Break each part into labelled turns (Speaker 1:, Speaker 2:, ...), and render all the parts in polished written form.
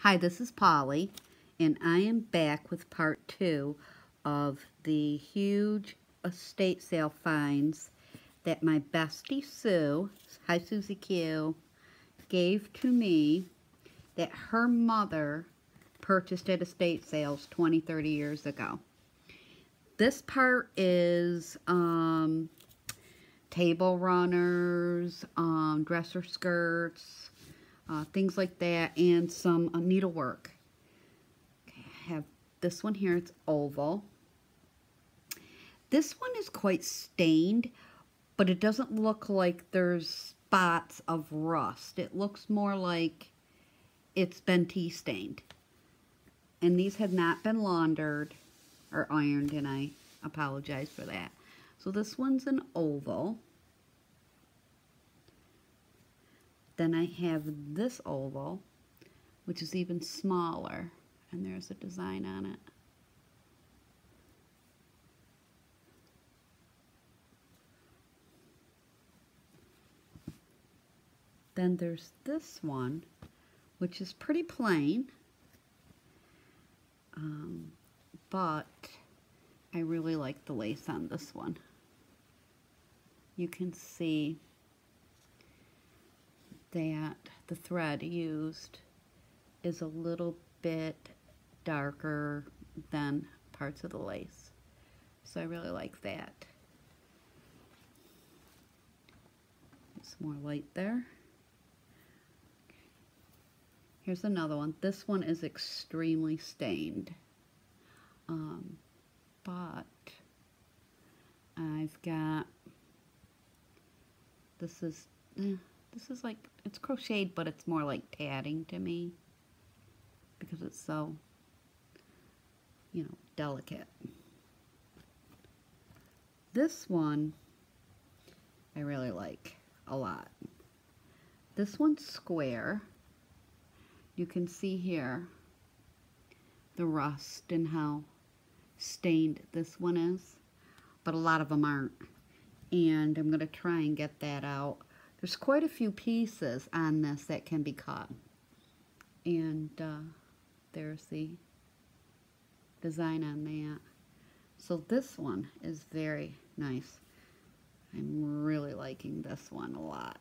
Speaker 1: Hi, this is Polly, and I am back with part 2 of the huge estate sale finds that my bestie Sue, hi SuzieQ, gave to me that her mother purchased at estate sales 20, 30 years ago. This part is table runners, dresser skirts, things like that, and some needlework. Okay, I have this one here. It's oval. This one is quite stained, but it doesn't look like there's spots of rust. It looks more like it's been tea stained. And these have not been laundered or ironed, and I apologize for that. So this one's an oval. Then I have this oval, which is even smaller, and there's a design on it. Then there's this one, which is pretty plain, but I really like the lace on this one. You can see that the thread used is a little bit darker than parts of the lace. So I really like that. Some more light there. Here's another one. This one is extremely stained. But I've got, this is like, it's crocheted, but it's more like tatting to me because it's so, delicate. This one I really like a lot. This one's square. You can see here the rust and how stained this one is, but a lot of them aren't. And I'm going to try and get that out. There's quite a few pieces on this that can be cut. And there's the design on that. So this one is very nice. I'm really liking this one a lot.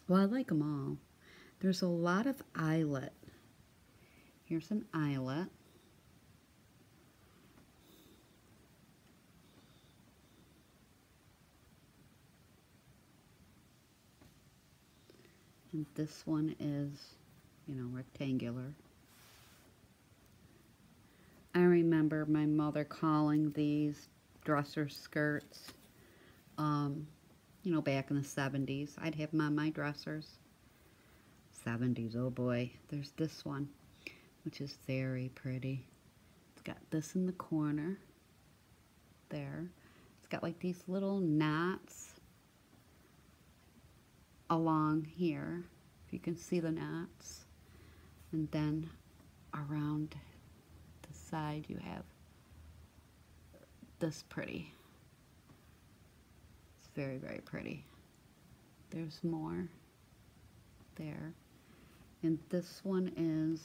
Speaker 1: Well, I like them all. There's a lot of eyelet. Here's an eyelet. And this one is, rectangular. I remember my mother calling these dresser skirts, back in the 70s. I'd have them on my dressers. 70s, oh boy. There's this one, which is very pretty. It's got this in the corner there. It's got like these little knots along here, if you can see the knots, and then around the side you have this pretty. It's very, very pretty. There's more there, and this one is,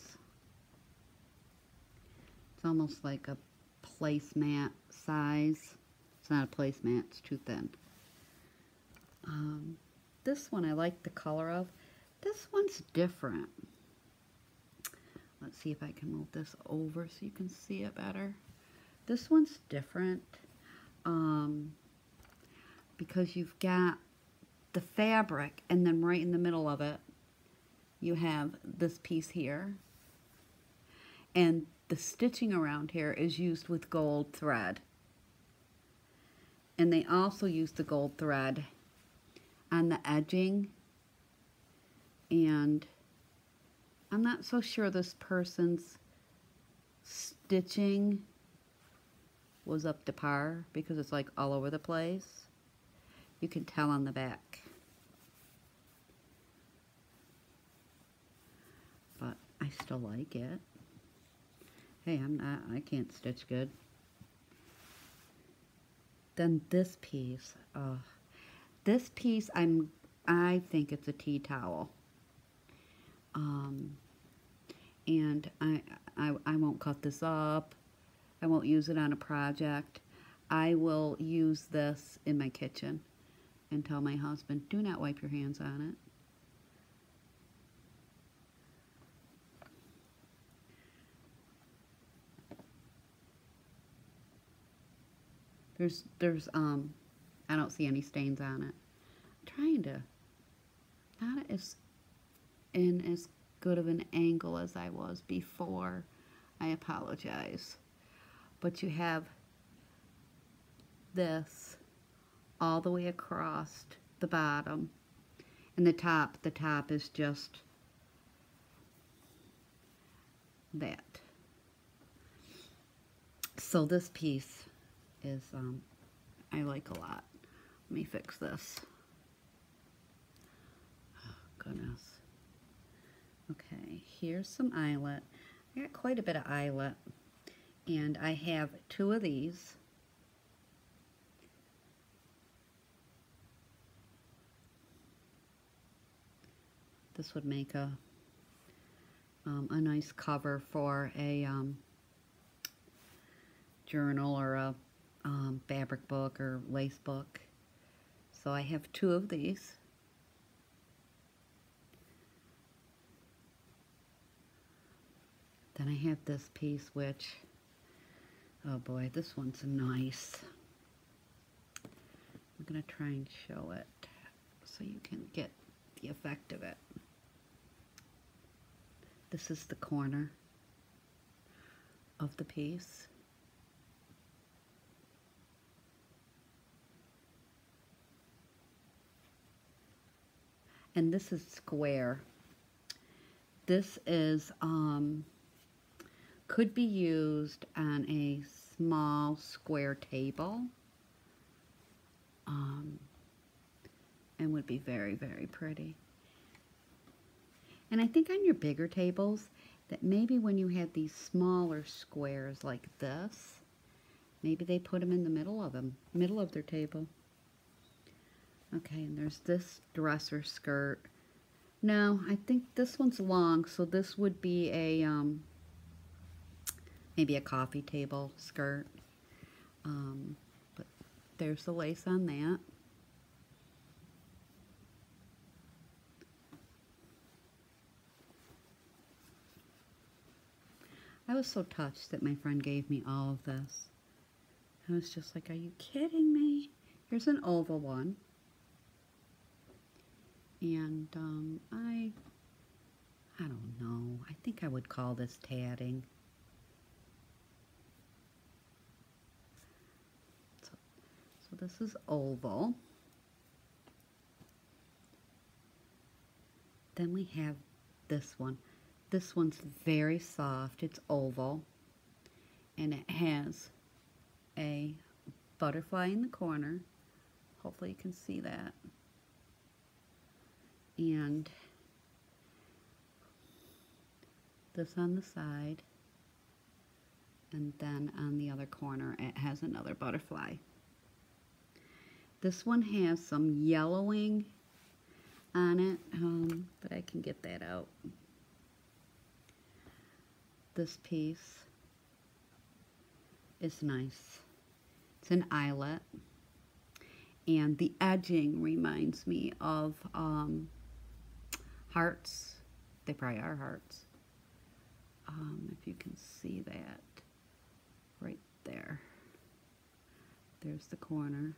Speaker 1: it's almost like a placemat size. It's not a placemat, it's too thin. This one I like the color of. This one's different. Let's see if I can move this over so you can see it better. This one's different because you've got the fabric, and then right in the middle of it you have this piece here, and the stitching around here is used with gold thread, and they also use the gold thread on the edging, and I'm not so sure this person's stitching was up to par because it's like all over the place. You can tell on the back. But I still like it. Hey, I can't stitch good. Then this piece, this piece, I think it's a tea towel. and I won't cut this up. I won't use it on a project. I will use this in my kitchen and tell my husband, do not wipe your hands on it. There's I don't see any stains on it. I'm trying to, not as good of an angle as I was before. I apologize. But you have this all the way across the bottom, and the top is just that. So this piece is I like a lot. Let me fix this. Oh, goodness. Okay, here's some eyelet. I got quite a bit of eyelet, and I have 2 of these. This would make a nice cover for a journal or a fabric book or lace book. So I have 2 of these. Then I have this piece, which, oh boy, this one's nice. I'm going to try and show it so you can get the effect of it. This is the corner of the piece. And this is square. This is, could be used on a small square table, and would be very, very pretty. And I think on your bigger tables, that maybe when you had these smaller squares like this, maybe they put them in the middle of their table. Okay, and there's this dresser skirt. No, I think this one's long, so this would be a maybe a coffee table skirt. But there's the lace on that. I was so touched that my friend gave me all of this. I was just like, are you kidding me? Here's an oval one. And I don't know. I think I would call this tatting. So this is oval. Then we have this one. This one's very soft. It's oval. And it has a butterfly in the corner. Hopefully you can see that. And this on the side, and then on the other corner it has another butterfly. This one has some yellowing on it, but I can get that out. This piece is nice. It's an eyelet, and the edging reminds me of hearts. They probably are hearts. If you can see that right there. There's the corner.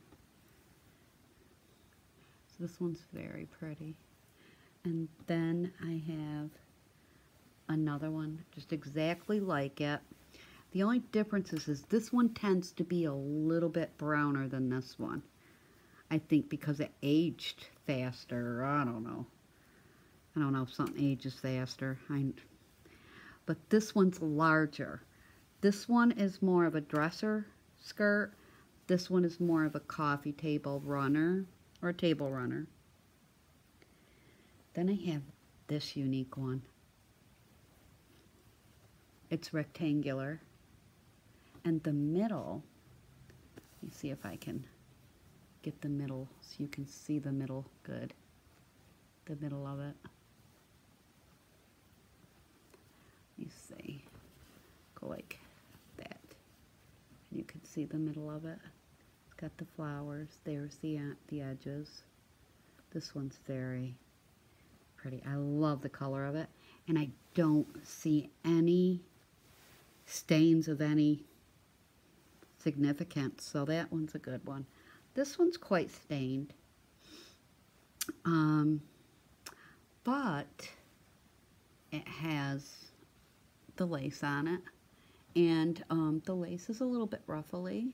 Speaker 1: So this one's very pretty. And then I have another one just exactly like it. The only difference is this one tends to be a little bit browner than this one. I think because it aged faster. I don't know. I don't know if something ages faster. But this one's larger. This one is more of a dresser skirt. This one is more of a coffee table runner or table runner. Then I have this unique one. It's rectangular. And the middle, let me see if I can get the middle so you can see the middle good. The middle of it. Let me like that. You can see the middle of it. It's got the flowers. There's the edges. This one's very pretty. I love the color of it. And I don't see any stains of any significance. So that one's a good one. This one's quite stained. But it has the lace on it. And the lace is a little bit ruffly.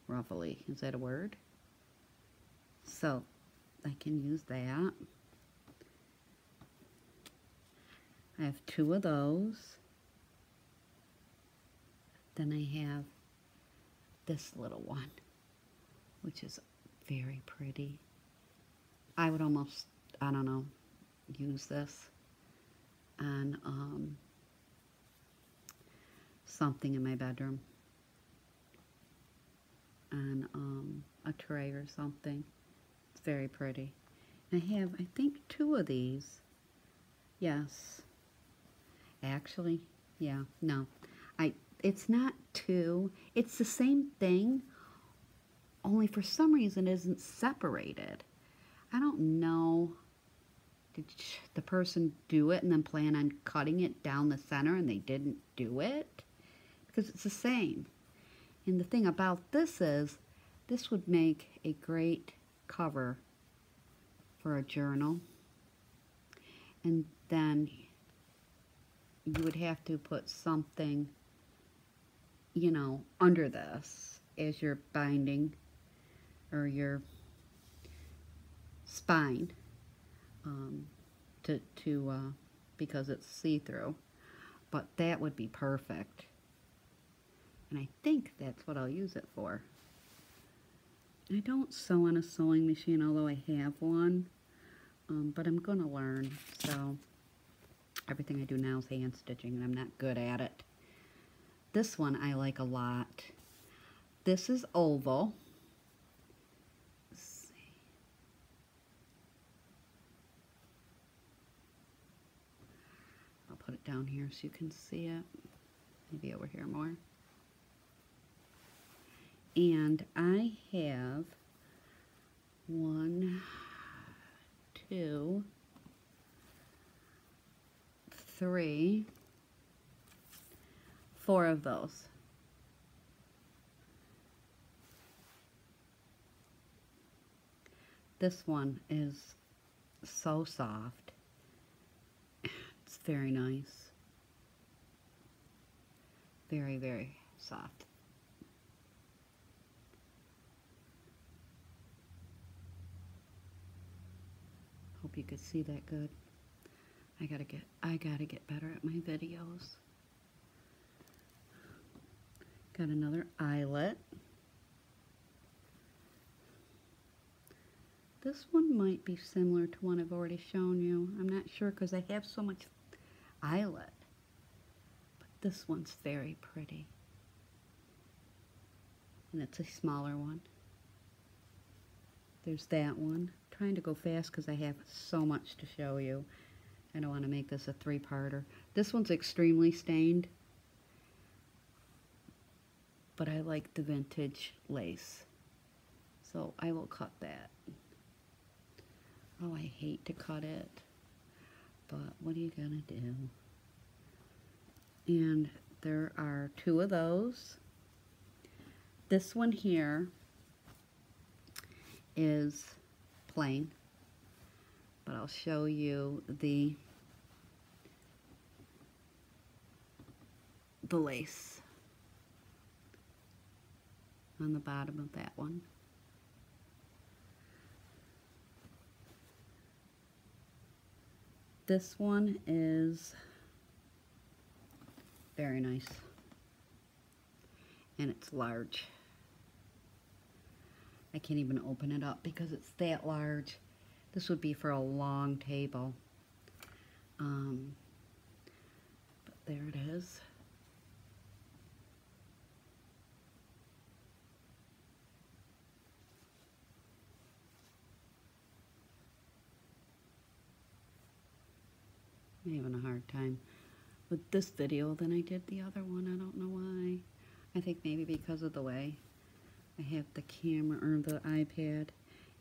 Speaker 1: Ruffly, is that a word? So I can use that. I have 2 of those. Then I have this little one, which is very pretty. I would almost, I don't know, use this on something in my bedroom. On a tray or something. It's very pretty. And I have, I think, 2 of these. Yes. Actually, yeah, no. It's not 2. It's the same thing, only for some reason it isn't separated. I don't know. Did the person do it and then plan on cutting it down the center and they didn't do it? Because it's the same. And the thing about this is, this would make a great cover for a journal. And then you would have to put something, you know, under this as your binding or your spine because it's see-through. But that would be perfect. And I think that's what I'll use it for. I don't sew on a sewing machine, although I have one. But I'm going to learn. So everything I do now is hand stitching, and I'm not good at it. This one I like a lot. This is oval. Let's see. I'll put it down here so you can see it. Maybe over here more. And I have 1, 2, 3, 4 of those. This one is so soft. It's very nice. Very, very soft. Hope you could see that good. I gotta get better at my videos. Got another eyelet. This one might be similar to one I've already shown you. I'm not sure because I have so much eyelet. But this one's very pretty. And it's a smaller one. There's that one. I'm trying to go fast because I have so much to show you. I don't want to make this a 3-parter. This one's extremely stained. But I like the vintage lace. So I will cut that. Oh, I hate to cut it. But what are you going to do? And there are 2 of those. This one here is plain. But I'll show you the lace on the bottom of that one. This one is very nice. And it's large. I can't even open it up because it's that large. This would be for a long table. But there it is. I'm having a hard time with this video than I did the other one. I don't know why. I think maybe because of the way I have the camera or the iPad.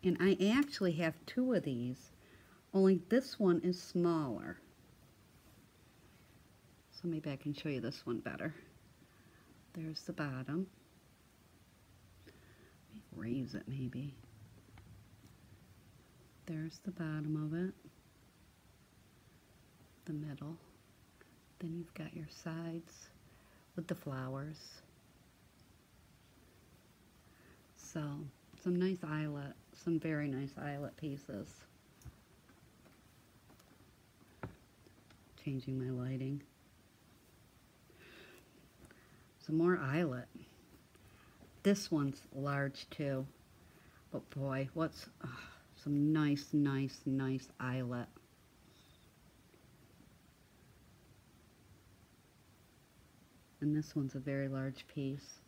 Speaker 1: And I actually have two of these, only this one is smaller. So maybe I can show you this one better. There's the bottom. Let me raise it maybe. There's the bottom of it. The middle. Then you've got your sides with the flowers. So, some nice eyelet, some very nice eyelet pieces. Changing my lighting. Some more eyelet. This one's large too. But boy, what's some nice eyelet. And this one's a very large piece.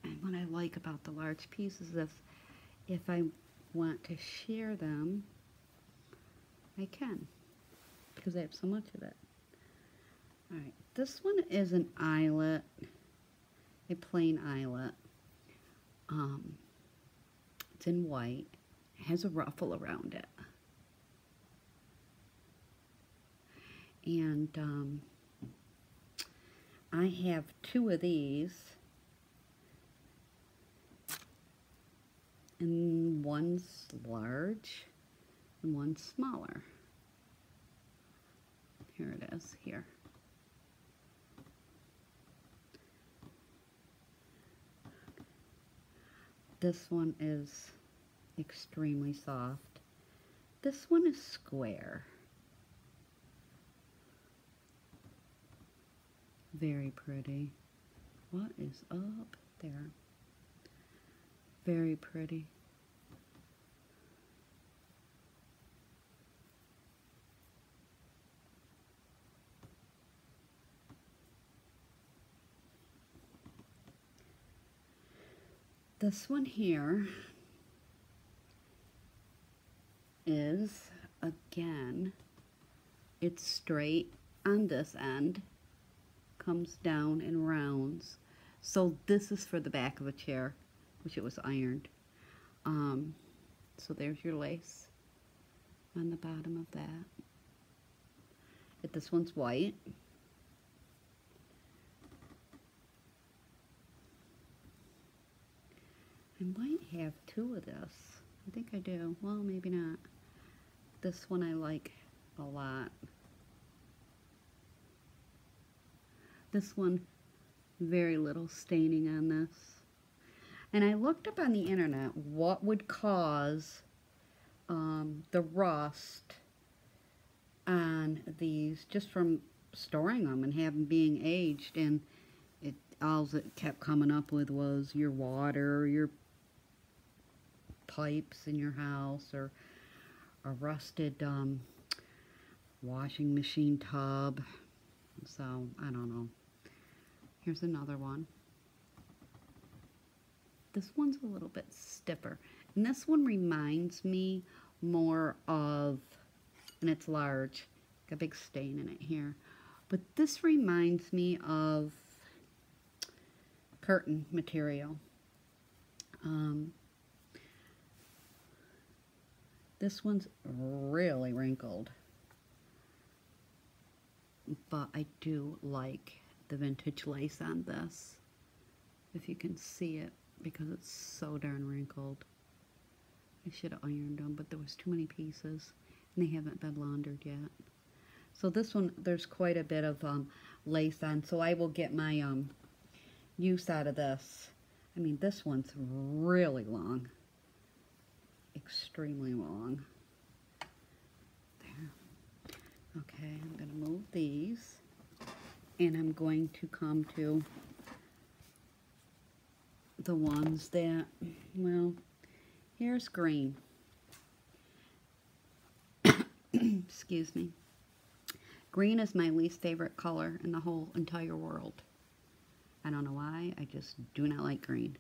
Speaker 1: And what I like about the large pieces is if I want to share them, I can, because I have so much of it. Alright, this one is an eyelet, a plain eyelet. It's in white. It has a ruffle around it. And I have two of these. And one's large and one's smaller. Here it is, here. This one is extremely soft. This one is square. Very pretty. What is up there? Very pretty. This one here is, again, it's straight on this end, comes down and rounds. So this is for the back of a chair. Wish it was ironed. So there's your lace on the bottom of that. This one's white. I might have two of this. I think I do. Well, maybe not. This one I like a lot. This one, very little staining on this. And I looked up on the internet what would cause the rust on these just from storing them and having being aged, and all it kept coming up with was your water, your pipes in your house, or a rusted washing machine tub. So I don't know. Here's another one. This one's a little bit stiffer. And this one reminds me more of, and it's large, got a big stain in it here. But this reminds me of curtain material. This one's really wrinkled. But I do like the vintage lace on this, if you can see it, because it's so darn wrinkled. I should have ironed them, but there was too many pieces, and they haven't been laundered yet. So this one, there's quite a bit of lace on, so I will get my use out of this. I mean, this one's really long. Extremely long. There. Okay, I'm going to move these, and I'm going to come to the ones that, well, here's green. Excuse me. Green is my least favorite color in the whole entire world. I don't know why, I just do not like green.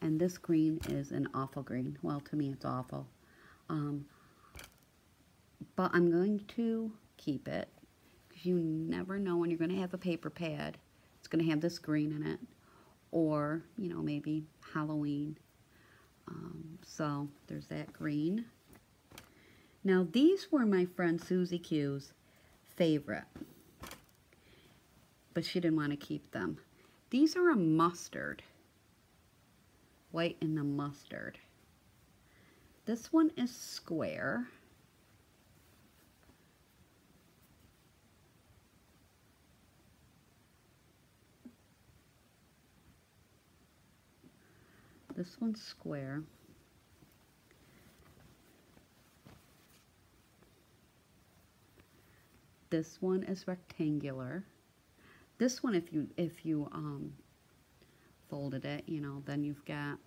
Speaker 1: And this green is an awful green. Well, to me it's awful. But I'm going to keep it, because because you never know when you're going to have a paper pad. It's going to have this green in it, or, you know, maybe Halloween. So there's that green. Now these were my friend SuzieQ's favorite, but she didn't want to keep them. These are a mustard, white in the mustard. This one is square. This one's square. This one is rectangular. This one, if you folded it, you know, then you've got,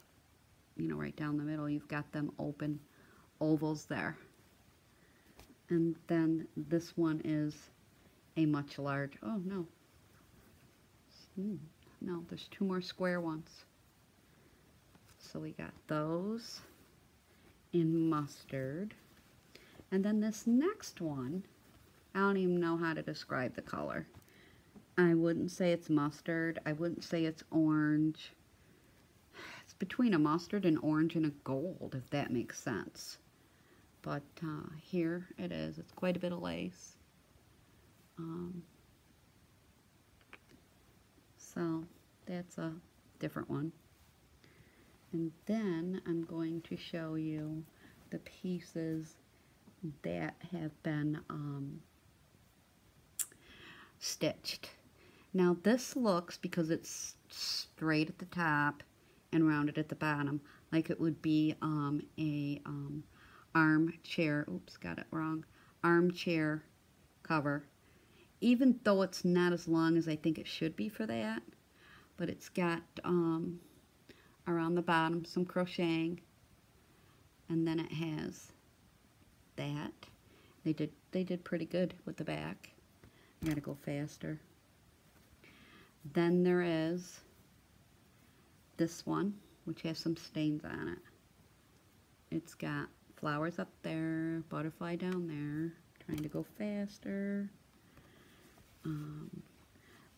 Speaker 1: you know, right down the middle, you've got them open ovals there. And then this one is a much larger, oh no. No, there's two more square ones. So we got those in mustard. And then this next one, I don't even know how to describe the color. I wouldn't say it's mustard. I wouldn't say it's orange. It's between a mustard and orange and a gold, if that makes sense. But here it is. It's quite a bit of lace. So that's a different one. And then I'm going to show you the pieces that have been stitched. Now this looks, because it's straight at the top and rounded at the bottom, like it would be a armchair, oops, got it wrong, armchair cover, even though it's not as long as I think it should be for that. But it's got around the bottom some crocheting, and then it has that. They did pretty good with the back. I gotta go faster. Then there is this one, which has some stains on it. It's got flowers up there, butterfly down there. Trying to go faster.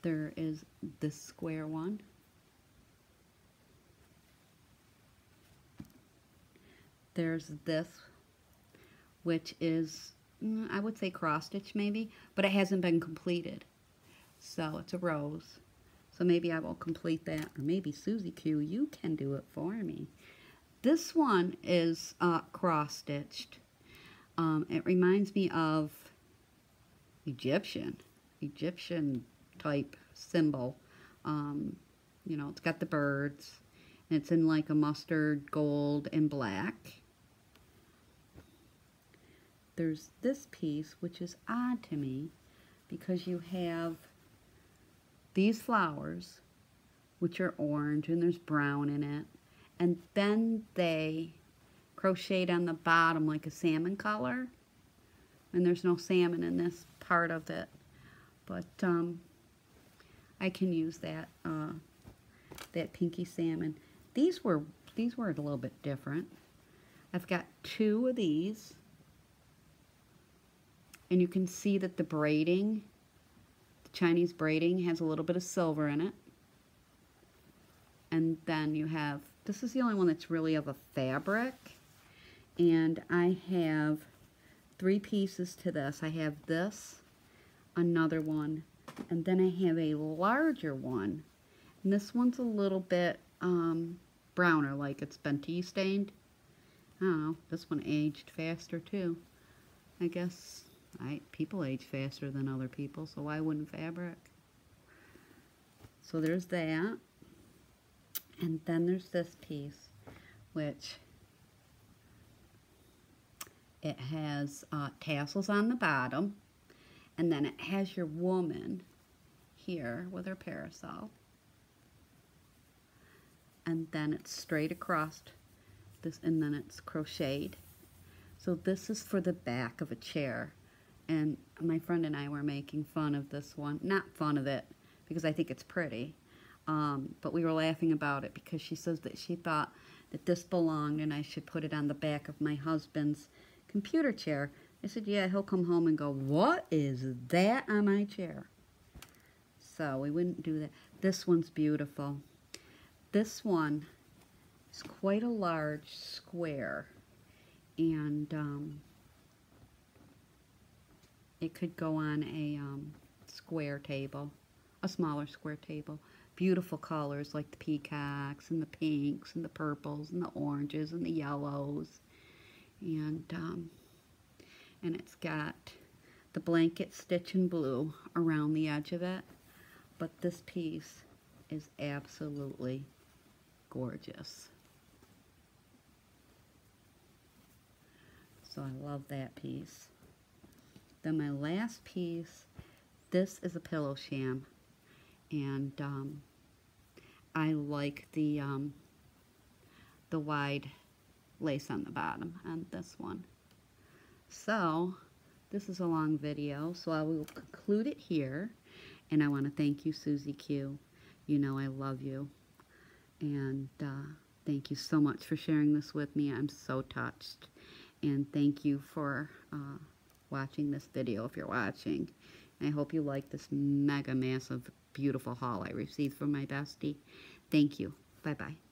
Speaker 1: There is this square one. There's this, which is, I would say cross stitch maybe, but it hasn't been completed. So it's a rose. So maybe I will complete that, or maybe SuzieQ, you can do it for me. This one is cross stitched. It reminds me of Egyptian type symbol. You know, it's got the birds, and it's in like a mustard, gold, and black. There's this piece, which is odd to me, because you have these flowers, which are orange, and there's brown in it, and then they crocheted on the bottom like a salmon color, and there's no salmon in this part of it, but I can use that that pinky salmon. These were a little bit different. I've got two of these, and you can see that the braiding, the Chinese braiding, has a little bit of silver in it. And then you have, this is the only one that's really of a fabric, and I have 3 pieces to this. I have this, another one, and then I have a larger one, and this one's a little bit browner, like it's been tea stained. I don't know, this one aged faster too. I guess people age faster than other people, so why wouldn't fabric? So there's that. And then there's this piece, which it has tassels on the bottom, and then it has your woman here with her parasol, and then it's straight across this, and then it's crocheted. So this is for the back of a chair, and my friend and I were making fun of this one. Not fun of it, because I think it's pretty. But we were laughing about it because she says that she thought that this belonged and I should put it on the back of my husband's computer chair I said, yeah, he'll come home and go, what is that on my chair? So we wouldn't do that. This one's beautiful. This one is quite a large square, and it could go on a square table, a smaller square table. Beautiful colors like the peacocks and the pinks and the purples and the oranges and the yellows. And it's got the blanket stitch in blue around the edge of it. But this piece is absolutely gorgeous. So I love that piece. Then my last piece, this is a pillow sham. And I like the wide lace on the bottom on this one. So this is a long video, so I will conclude it here. And I want to thank you, SuzieQ. You know I love you. And thank you so much for sharing this with me. I'm so touched. And thank you for watching this video if you're watching. I hope you like this mega massive beautiful haul I received from my bestie. Thank you. Bye-bye.